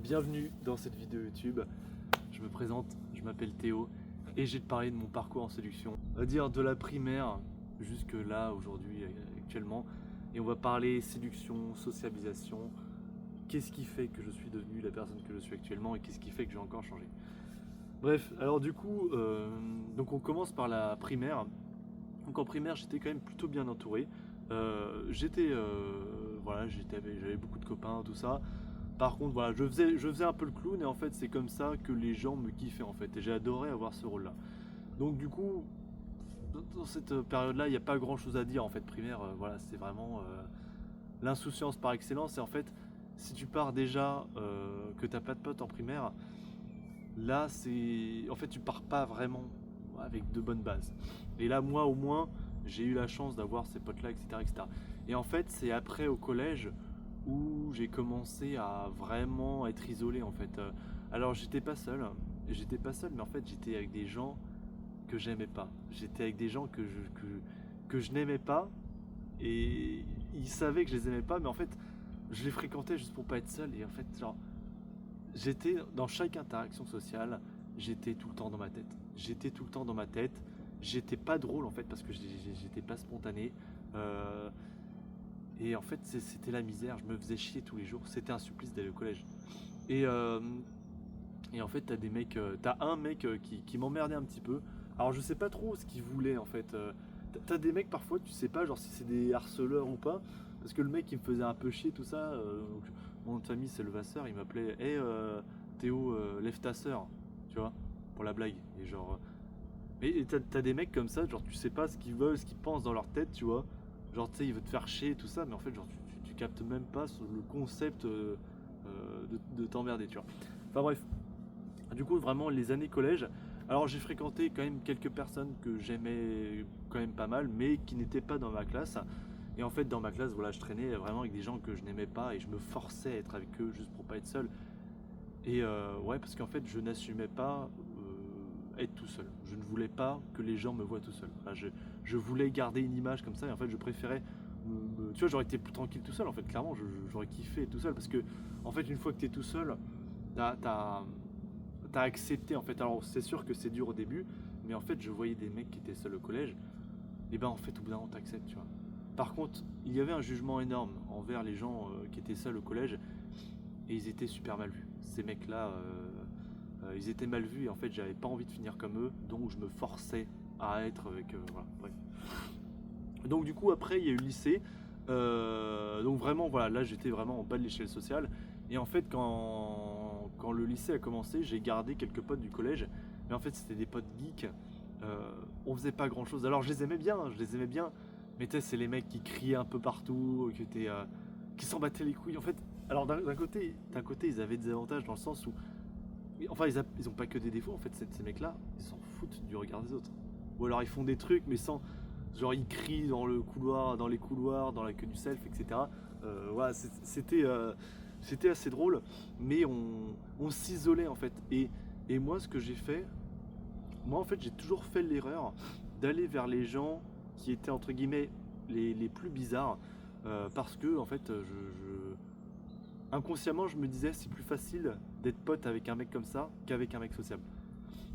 Bienvenue dans cette vidéo YouTube. Je me présente, je m'appelle Théo et j'ai te parler de mon parcours en séduction. On va dire de la primaire jusque là aujourd'hui actuellement. Et on va parler séduction, sociabilisation. Qu'est-ce qui fait que je suis devenu la personne que je suis actuellement et qu'est-ce qui fait que j'ai encore changé. Bref, alors du coup, donc on commence par la primaire. Donc en primaire, j'étais quand même plutôt bien entouré. J'avais beaucoup de copains, tout ça. Par contre, voilà, je faisais un peu le clown et en fait, c'est comme ça que les gens me kiffaient en fait. Et j'ai adoré avoir ce rôle-là. Donc du coup, dans cette période-là, il n'y a pas grand-chose à dire en fait. Primaire, voilà, c'est vraiment l'insouciance par excellence. Et en fait, si tu pars déjà que t'as pas de potes en primaire, là, en fait, tu pars pas vraiment avec de bonnes bases. Et là, moi, au moins, j'ai eu la chance d'avoir ces potes-là, etc., etc. Et en fait, c'est après au collège où j'ai commencé à vraiment être isolé, en fait. Alors, j'étais pas seul, mais en fait, j'étais avec des gens que j'aimais pas. J'étais avec des gens que je n'aimais pas, et ils savaient que je les aimais pas, mais en fait, je les fréquentais juste pour pas être seul. Et en fait, genre, j'étais dans chaque interaction sociale, j'étais tout le temps dans ma tête. J'étais tout le temps dans ma tête. J'étais pas drôle en fait parce que j'étais pas spontané. Euh, et en fait, c'était la misère. Je me faisais chier tous les jours. C'était un supplice d'aller au collège. Et, euh, et en fait, t'as un mec qui m'emmerdait un petit peu. Alors, je sais pas trop ce qu'il voulait en fait. T'as des mecs parfois, tu sais pas, genre si c'est des harceleurs ou pas. Parce que le mec, il me faisait un peu chier, tout ça. Donc, mon nom de famille, c'est Levasseur. Il m'appelait Hey Théo, lève ta sœur. Tu vois, pour la blague. Et genre. Mais t'as des mecs comme ça, genre tu sais pas ce qu'ils veulent, ce qu'ils pensent dans leur tête, tu vois. Genre tu sais, ils veulent te faire chier et tout ça, mais en fait, genre tu captes même pas le concept de t'emmerder, tu vois. Enfin bref, du coup, vraiment, les années collège. Alors j'ai fréquenté quand même quelques personnes que j'aimais quand même pas mal, mais qui n'étaient pas dans ma classe. Et en fait, dans ma classe, voilà, je traînais vraiment avec des gens que je n'aimais pas et je me forçais à être avec eux juste pour pas être seul. Et ouais, parce qu'en fait, je n'assumais pas être tout seul. Je ne voulais pas que les gens me voient tout seul. Enfin, je voulais garder une image comme ça et en fait, je préférais. Tu vois, j'aurais été plus tranquille tout seul en fait, clairement, j'aurais kiffé être tout seul parce que en fait, une fois que tu es tout seul, t'as accepté en fait. Alors, c'est sûr que c'est dur au début, mais en fait, je voyais des mecs qui étaient seuls au collège, et ben en fait, au bout d'un moment, t'acceptes, tu vois. Par contre, il y avait un jugement énorme envers les gens qui étaient seuls au collège et ils étaient super mal vus. Ces mecs-là, ils étaient mal vus et en fait j'avais pas envie de finir comme eux, donc je me forçais à être avec voilà, bref. Donc du coup après il y a eu le lycée, donc vraiment voilà, là j'étais vraiment en bas de l'échelle sociale et en fait quand le lycée a commencé j'ai gardé quelques potes du collège, mais en fait c'était des potes geeks. On faisait pas grand chose, alors je les aimais bien, mais tu sais c'est les mecs qui criaient un peu partout, qui s'en battaient les couilles en fait. Alors d'un côté ils avaient des avantages dans le sens où enfin, ils ont pas que des défauts en fait, ces mecs-là, ils s'en foutent du regard des autres. Ou alors ils font des trucs, mais sans. Genre ils crient dans le couloir, dans les couloirs, dans la queue du self, etc. Voilà, c'était assez drôle, mais on s'isolait en fait. Et moi, ce que j'ai fait, moi en fait, j'ai toujours fait l'erreur d'aller vers les gens qui étaient entre guillemets les plus bizarres, parce que en fait, inconsciemment, je me disais c'est plus facile d'être pote avec un mec comme ça qu'avec un mec sociable.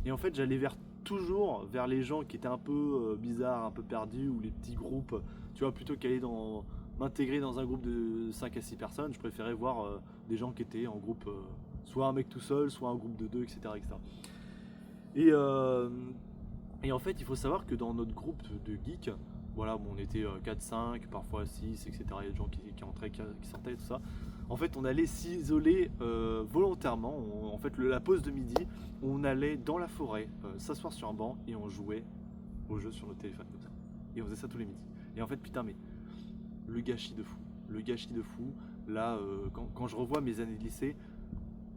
Et en fait, j'allais toujours vers les gens qui étaient un peu bizarres, un peu perdus, ou les petits groupes. Tu vois, plutôt qu'aller m'intégrer dans un groupe de 5 à 6 personnes, je préférais voir des gens qui étaient en groupe, soit un mec tout seul, soit un groupe de deux, etc. etc. Et, euh, et en fait, il faut savoir que dans notre groupe de geeks, voilà, bon, on était 4-5, parfois 6, etc. Il y a des gens qui entraient, qui sortaient, tout ça. En fait, on allait s'isoler volontairement. En fait, la pause de midi, on allait dans la forêt, s'asseoir sur un banc et on jouait aux jeux sur nos téléphones comme ça. Et on faisait ça tous les midis. Et en fait, putain, mais le gâchis de fou. Le gâchis de fou. Là, quand je revois mes années de lycée,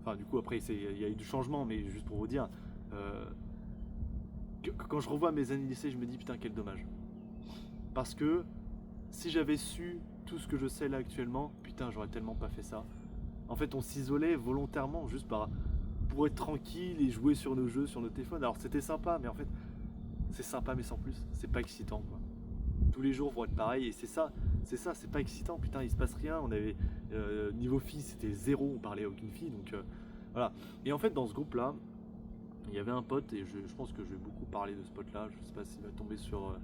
enfin, du coup, après, il y a eu du changement, mais juste pour vous dire, euh, quand je revois mes années de lycée, je me dis, putain, quel dommage. Parce que si j'avais su tout ce que je sais là actuellement, putain, j'aurais tellement pas fait ça. En fait, on s'isolait volontairement juste pour être tranquille et jouer sur nos jeux, sur nos téléphones. Alors c'était sympa, mais en fait, c'est sympa, mais sans plus. C'est pas excitant, quoi. Tous les jours vont être pareils et c'est ça, c'est pas excitant. Putain, il se passe rien. On avait Niveau filles, c'était zéro, on parlait à aucune fille. Donc voilà. Et en fait, dans ce groupe-là, il y avait un pote, et je pense que je vais beaucoup parler de ce pote-là. Je sais pas s'il va tomber sur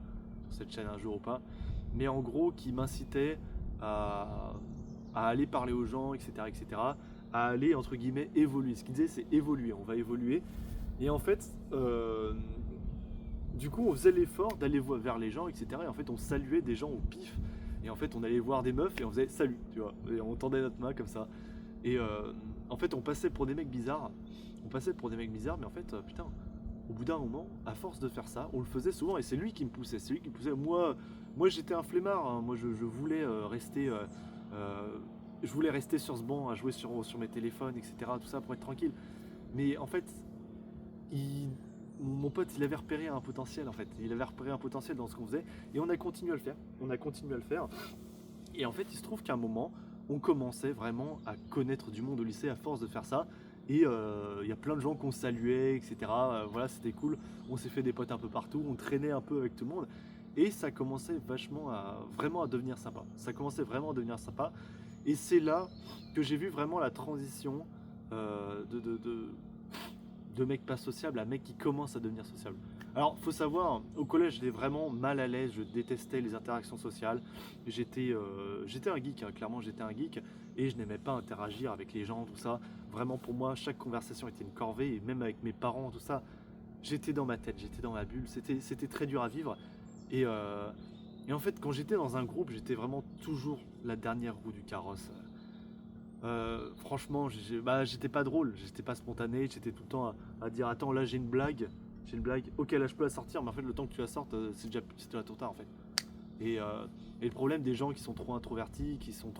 cette chaîne un jour ou pas. Mais en gros, qui m'incitait à, à aller parler aux gens, etc., etc., à aller, entre guillemets, évoluer. Ce qu'il disait, c'est évoluer, on va évoluer. Et en fait, du coup, on faisait l'effort d'aller vers les gens, etc. Et en fait, on saluait des gens au pif. Et en fait, on allait voir des meufs et on faisait salut, tu vois. Et on tendait notre main comme ça. Et en fait, on passait pour des mecs bizarres. On passait pour des mecs bizarres, mais en fait, putain, au bout d'un moment, à force de faire ça, on le faisait souvent. Et c'est lui qui me poussait. C'est lui qui me poussait. Moi j'étais un flemmard. Hein. Moi, je voulais rester. Je voulais rester sur ce banc à jouer sur mes téléphones, etc. Tout ça pour être tranquille. Mais en fait, mon pote, il avait repéré un potentiel en fait. Il avait repéré un potentiel dans ce qu'on faisait et on a continué à le faire. On a continué à le faire. Et en fait, il se trouve qu'à un moment, on commençait vraiment à connaître du monde au lycée à force de faire ça. Et il y a plein de gens qu'on saluait, etc. Voilà, c'était cool. On s'est fait des potes un peu partout. On traînait un peu avec tout le monde. Et ça commençait vraiment à devenir sympa. Ça commençait vraiment à devenir sympa. Et c'est là que j'ai vu vraiment la transition de mec pas sociable à mec qui commence à devenir sociable. Alors, faut savoir, au collège, j'étais vraiment mal à l'aise, je détestais les interactions sociales. J'étais un geek, hein, clairement, j'étais un geek, et je n'aimais pas interagir avec les gens, tout ça. Vraiment, pour moi, chaque conversation était une corvée, et même avec mes parents, tout ça, j'étais dans ma tête, j'étais dans ma bulle, c'était très dur à vivre. Et, euh, et en fait, quand j'étais dans un groupe, j'étais vraiment toujours la dernière roue du carrosse. Franchement, j'étais pas drôle, j'étais pas spontané, j'étais tout le temps à dire attends là j'ai une blague, ok là je peux la sortir, mais en fait le temps que tu la sortes, c'est déjà trop tard en fait. Et le problème des gens qui sont trop introvertis, qui sont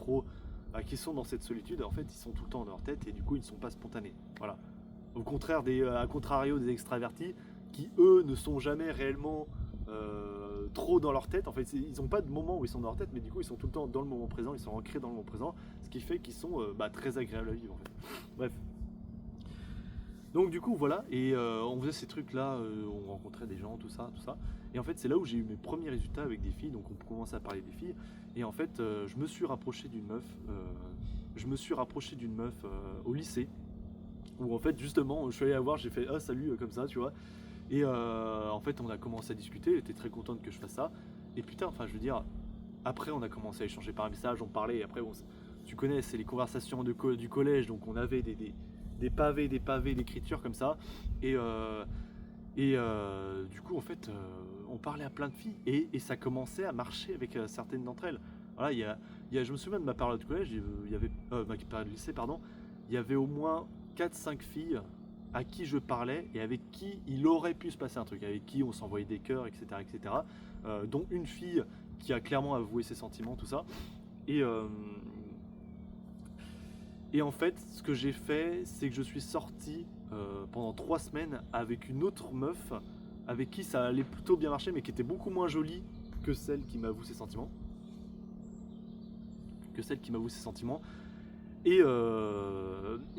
dans cette solitude, en fait ils sont tout le temps dans leur tête et du coup ils ne sont pas spontanés. Voilà. Au contraire à contrario des extravertis qui eux ne sont jamais réellement trop dans leur tête. En fait, ils n'ont pas de moment où ils sont dans leur tête, mais du coup, ils sont tout le temps dans le moment présent, ils sont ancrés dans le moment présent, ce qui fait qu'ils sont très agréables à vivre. En fait. Bref. Donc du coup, voilà, et on faisait ces trucs-là, on rencontrait des gens, tout ça, tout ça. Et en fait, c'est là où j'ai eu mes premiers résultats avec des filles, donc on commençait à parler des filles. Et en fait, je me suis rapproché d'une meuf, au lycée, où en fait, justement, je suis allé la voir, j'ai fait ah salut comme ça, tu vois. Et en fait, on a commencé à discuter, elle était très contente que je fasse ça. Et putain, enfin, je veux dire, après, on a commencé à échanger par message, on parlait. Et après, bon, tu connais, c'est les conversations du collège, donc on avait des pavés d'écriture comme ça. Et, du coup, en fait, on parlait à plein de filles et ça commençait à marcher avec certaines d'entre elles. Voilà, je me souviens de ma période de collège, il y avait, ma période de lycée, pardon, il y avait au moins 4-5 filles à qui je parlais et avec qui il aurait pu se passer un truc, avec qui on s'envoyait des cœurs, etc. etc. Dont une fille qui a clairement avoué ses sentiments, tout ça. Et, et en fait, ce que j'ai fait, c'est que je suis sorti pendant 3 semaines avec une autre meuf avec qui ça allait plutôt bien marcher, mais qui était beaucoup moins jolie que celle qui m'avoue ses sentiments. Et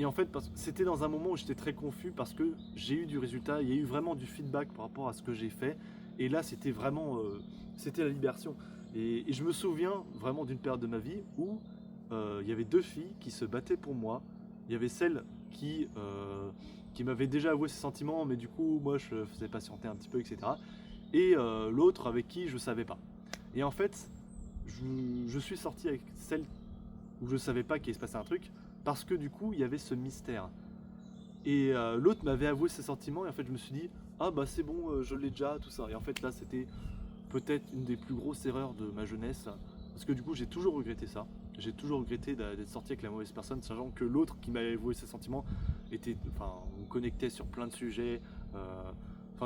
en fait, c'était dans un moment où j'étais très confus parce que j'ai eu du résultat, il y a eu vraiment du feedback par rapport à ce que j'ai fait. Et là, c'était vraiment, c'était la libération. Et je me souviens vraiment d'une période de ma vie où il y avait 2 filles qui se battaient pour moi. Il y avait celle qui m'avait déjà avoué ses sentiments, mais du coup, moi, je faisais patienter un petit peu, etc. Et l'autre avec qui je savais pas. Et en fait, je suis sorti avec celle où je savais pas qu'il allait se passer un truc, parce que du coup il y avait ce mystère. Et l'autre m'avait avoué ses sentiments, et en fait je me suis dit, ah bah c'est bon, je l'ai déjà, tout ça. Et en fait là c'était peut-être une des plus grosses erreurs de ma jeunesse, parce que du coup j'ai toujours regretté ça. J'ai toujours regretté d'être sorti avec la mauvaise personne, sachant que l'autre qui m'avait avoué ses sentiments on connectait sur plein de sujets,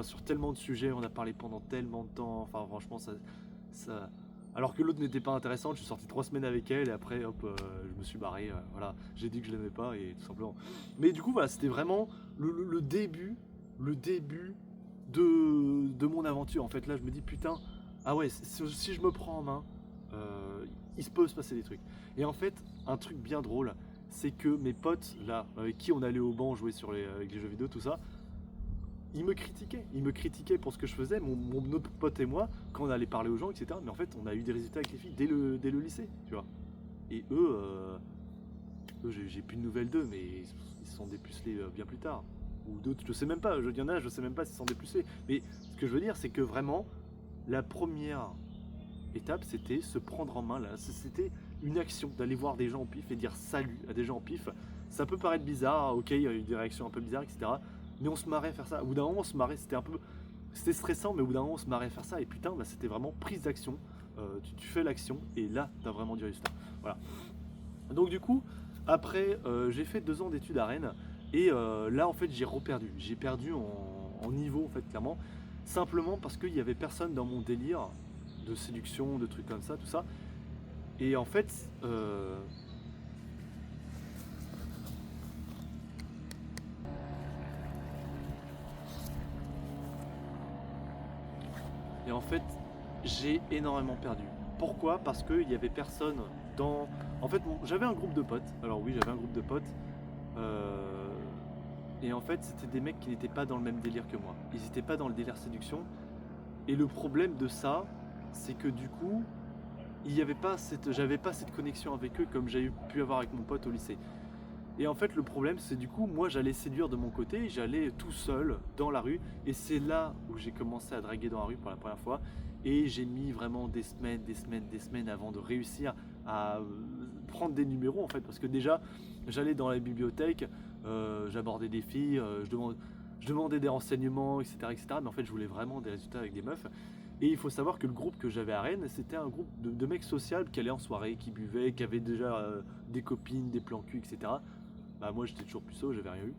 sur tellement de sujets, on a parlé pendant tellement de temps, enfin franchement ça, alors que l'autre n'était pas intéressante, je suis sorti 3 semaines avec elle et après hop, je me suis barré, voilà, j'ai dit que je l'aimais pas et tout simplement. Mais du coup voilà, c'était vraiment le début de mon aventure. En fait là je me dis putain, ah ouais, si je me prends en main, il peut se passer des trucs. Et en fait, un truc bien drôle, c'est que mes potes là, avec qui on allait au banc jouer avec les jeux vidéo, tout ça, ils me critiquaient pour ce que je faisais, mon autre pote et moi, quand on allait parler aux gens, etc. Mais en fait, on a eu des résultats avec les filles dès le lycée, tu vois. Et eux, J'ai plus de nouvelles d'eux, mais ils se sont dépucelés bien plus tard. Ou d'autres, je sais même pas, il y en a, je sais même pas s'ils sont dépucelés. Mais ce que je veux dire, c'est que vraiment, la première étape, c'était se prendre en main, là. C'était une action, d'aller voir des gens au pif et dire salut à des gens au pif. Ça peut paraître bizarre, ok, il y a eu des réactions un peu bizarres, etc. Mais on se marrait à faire ça. Au bout d'un moment, on se marrait, c'était stressant, mais au bout d'un moment, on se marrait à faire ça. Et putain, bah, c'était vraiment prise d'action. Tu fais l'action, et là, t'as vraiment du résultat. Voilà. Donc du coup, après, j'ai fait 2 ans d'études à Rennes. Et là, en fait, j'ai reperdu. J'ai perdu en niveau, en fait, clairement. Simplement parce qu'il n'y avait personne dans mon délire de séduction, de trucs comme ça, tout ça. Et en fait, j'ai énormément perdu. Pourquoi? Parce qu'il n'y avait personne dans... En fait, j'avais un groupe de potes. Alors oui, j'avais un groupe de potes. Euh, Et en fait, c'était des mecs qui n'étaient pas dans le même délire que moi. Ils n'étaient pas dans le délire séduction. Et le problème de ça, c'est que du coup, j'avais pas cette connexion avec eux comme j'ai pu avoir avec mon pote au lycée. Et en fait, le problème, c'est du coup, moi, j'allais séduire de mon côté, j'allais tout seul dans la rue. Et c'est là où j'ai commencé à draguer dans la rue pour la première fois. Et j'ai mis vraiment des semaines, des semaines, des semaines avant de réussir à prendre des numéros, en fait. Parce que déjà, j'allais dans la bibliothèque, j'abordais des filles, je demandais des renseignements, etc., etc. Mais en fait, je voulais vraiment des résultats avec des meufs. Et il faut savoir que le groupe que j'avais à Rennes, c'était un groupe de mecs sociables qui allaient en soirée, qui buvaient, qui avaient déjà des copines, des plans cul, etc. Bah moi j'étais toujours puceau, j'avais rien eu.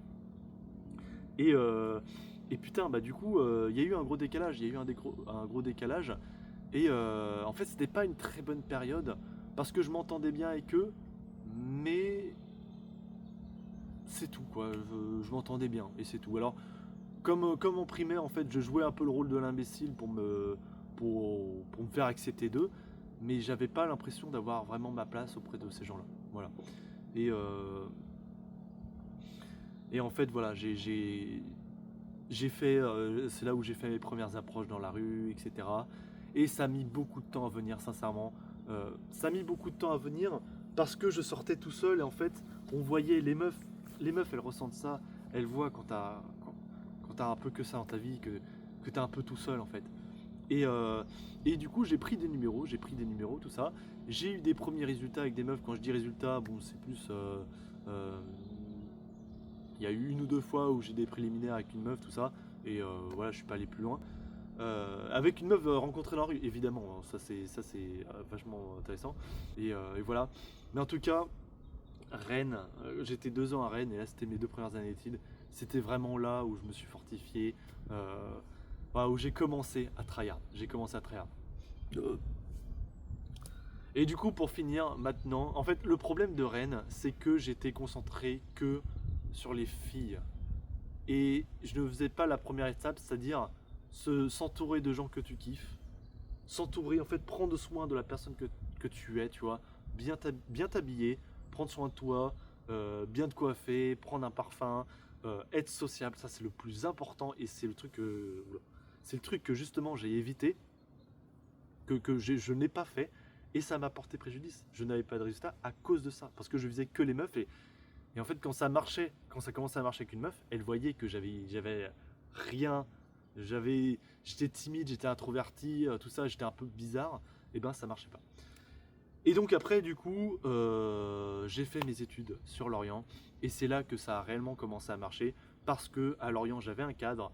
Et, euh, et putain, bah du coup, il y a eu un gros décalage, il y a eu un gros décalage. Et en fait, c'était pas une très bonne période parce que je m'entendais bien avec eux, mais c'est tout quoi. Je m'entendais bien et c'est tout. Alors, comme en primaire, en fait, je jouais un peu le rôle de l'imbécile pour me faire accepter d'eux, mais j'avais pas l'impression d'avoir vraiment ma place auprès de ces gens-là. Voilà. Et, euh, et en fait, voilà, j'ai fait, c'est là où j'ai fait mes premières approches dans la rue, etc. Et ça a mis beaucoup de temps à venir, sincèrement. Ça a mis beaucoup de temps à venir parce que je sortais tout seul et en fait, on voyait les meufs, elles ressentent ça, elles voient quand t'as un peu que ça dans ta vie, que t'es un peu tout seul en fait. Et, euh, et du coup, j'ai pris des numéros, tout ça. J'ai eu des premiers résultats avec des meufs. Quand je dis résultats, bon, c'est plus. Euh, il y a eu 1 ou 2 fois où j'ai des préliminaires avec une meuf, tout ça. Et voilà, je suis pas allé plus loin. Avec une meuf rencontrée dans la rue, évidemment, hein, ça c'est vachement intéressant. Et voilà. Mais en tout cas, Rennes, j'étais 2 ans à Rennes et là c'était mes 2 premières années d'études. C'était vraiment là où je me suis fortifié, voilà, où j'ai commencé à tryhard. J'ai commencé à tryhard. Et du coup, pour finir, maintenant, en fait, le problème de Rennes, c'est que j'étais concentré que sur les filles. Et je ne faisais pas la première étape, c'est-à-dire s'entourer de gens que tu kiffes, s'entourer, en fait, prendre soin de la personne que tu es, tu vois, bien t'habiller, prendre soin de toi, bien te coiffer, prendre un parfum, être sociable, ça c'est le plus important et c'est le truc que justement j'ai évité, je n'ai pas fait et ça m'a porté préjudice. Je n'avais pas de résultat à cause de ça, parce que je visais que les meufs et en fait quand ça marchait, quand ça commençait à marcher avec une meuf, elle voyait que j'avais rien, j'étais timide, j'étais introverti, tout ça, j'étais un peu bizarre, et ben ça marchait pas. Et donc après du coup j'ai fait mes études sur Lorient et c'est là que ça a réellement commencé à marcher parce que à Lorient j'avais un cadre,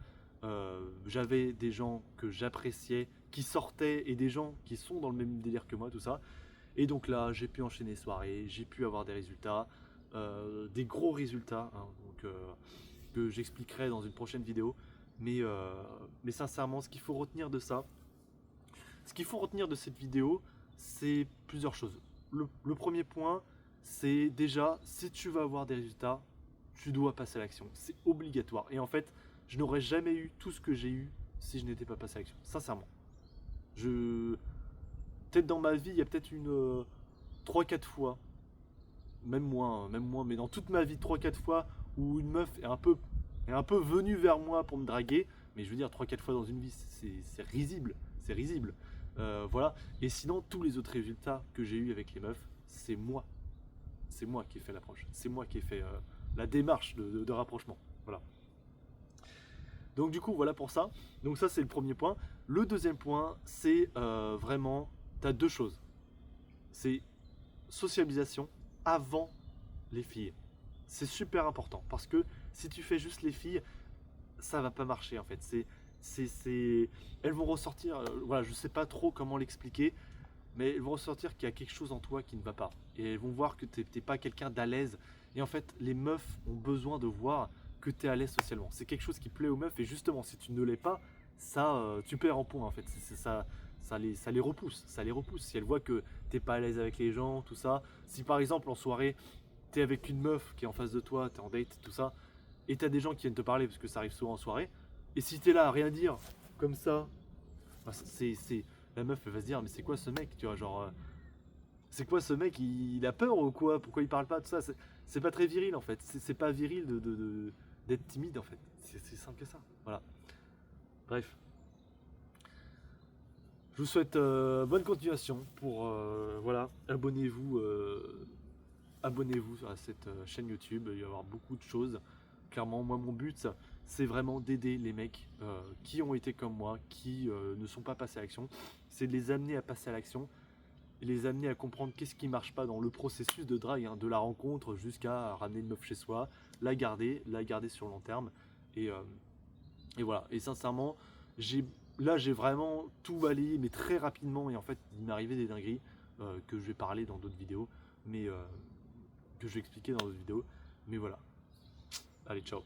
j'avais des gens que j'appréciais qui sortaient et des gens qui sont dans le même délire que moi, tout ça. Et donc là j'ai pu enchaîner les soirées, j'ai pu avoir des résultats, des gros résultats, hein, donc, que j'expliquerai dans une prochaine vidéo. Mais sincèrement, ce qu'il faut retenir de cette vidéo, c'est plusieurs choses. Le premier point, c'est déjà, si tu veux avoir des résultats, tu dois passer à l'action. C'est obligatoire. Et en fait, je n'aurais jamais eu tout ce que j'ai eu si je n'étais pas passé à l'action. Sincèrement. Je... Peut-être dans ma vie, il y a peut-être une 3-4 fois, même moins, mais dans toute ma vie, 3-4 fois, où une meuf est un peu venue vers moi pour me draguer. Mais je veux dire, 3-4 fois dans une vie, c'est risible. C'est risible. Voilà. Et sinon, tous les autres résultats que j'ai eu avec les meufs, c'est moi. c'est moi qui ai fait l'approche, c'est moi qui ai fait la démarche de rapprochement. Voilà. Donc du coup, voilà pour ça. Donc ça, c'est le premier point. Le deuxième point, c'est vraiment, tu as deux choses. C'est sociabilisation avant les filles. C'est super important parce que si tu fais juste les filles, ça va pas marcher en fait. Elles vont ressortir, voilà, je sais pas trop comment l'expliquer, mais elles vont ressortir qu'il y a quelque chose en toi qui ne va pas. Et elles vont voir que t'es pas quelqu'un d'à l'aise. Et en fait, les meufs ont besoin de voir que tu es à l'aise socialement. C'est quelque chose qui plaît aux meufs et justement, si tu ne l'es pas, ça, tu perds en point en fait. Ça, ça les repousse, ça les repousse. Si elles voient que t'es pas à l'aise avec les gens, tout ça. Si par exemple en soirée, t'es avec une meuf qui est en face de toi, t'es en date, tout ça, et t'as des gens qui viennent te parler parce que ça arrive souvent en soirée, et si t'es là à rien dire comme ça, bah, la meuf elle va se dire mais c'est quoi ce mec, tu vois, genre c'est quoi ce mec, il a peur ou quoi, pourquoi il parle pas, tout ça, c'est pas très viril en fait, c'est pas viril d'être timide en fait, c'est simple que ça, voilà. Bref, je vous souhaite bonne continuation pour voilà, abonnez-vous à cette chaîne YouTube, il va y avoir beaucoup de choses. Clairement, moi mon but c'est vraiment d'aider les mecs qui ont été comme moi, qui ne sont pas passés à l'action. C'est de les amener à passer à l'action et les amener à comprendre qu'est-ce qui marche pas dans le processus de drague, hein, de la rencontre jusqu'à ramener une meuf chez soi, la garder sur le long terme. Et, euh, et voilà. Et sincèrement, j'ai là j'ai vraiment tout balayé, mais très rapidement. Et en fait, il m'est arrivé des dingueries que je vais parler dans d'autres vidéos, mais que je vais expliquer dans d'autres vidéos. Mais voilà. Allez, ciao.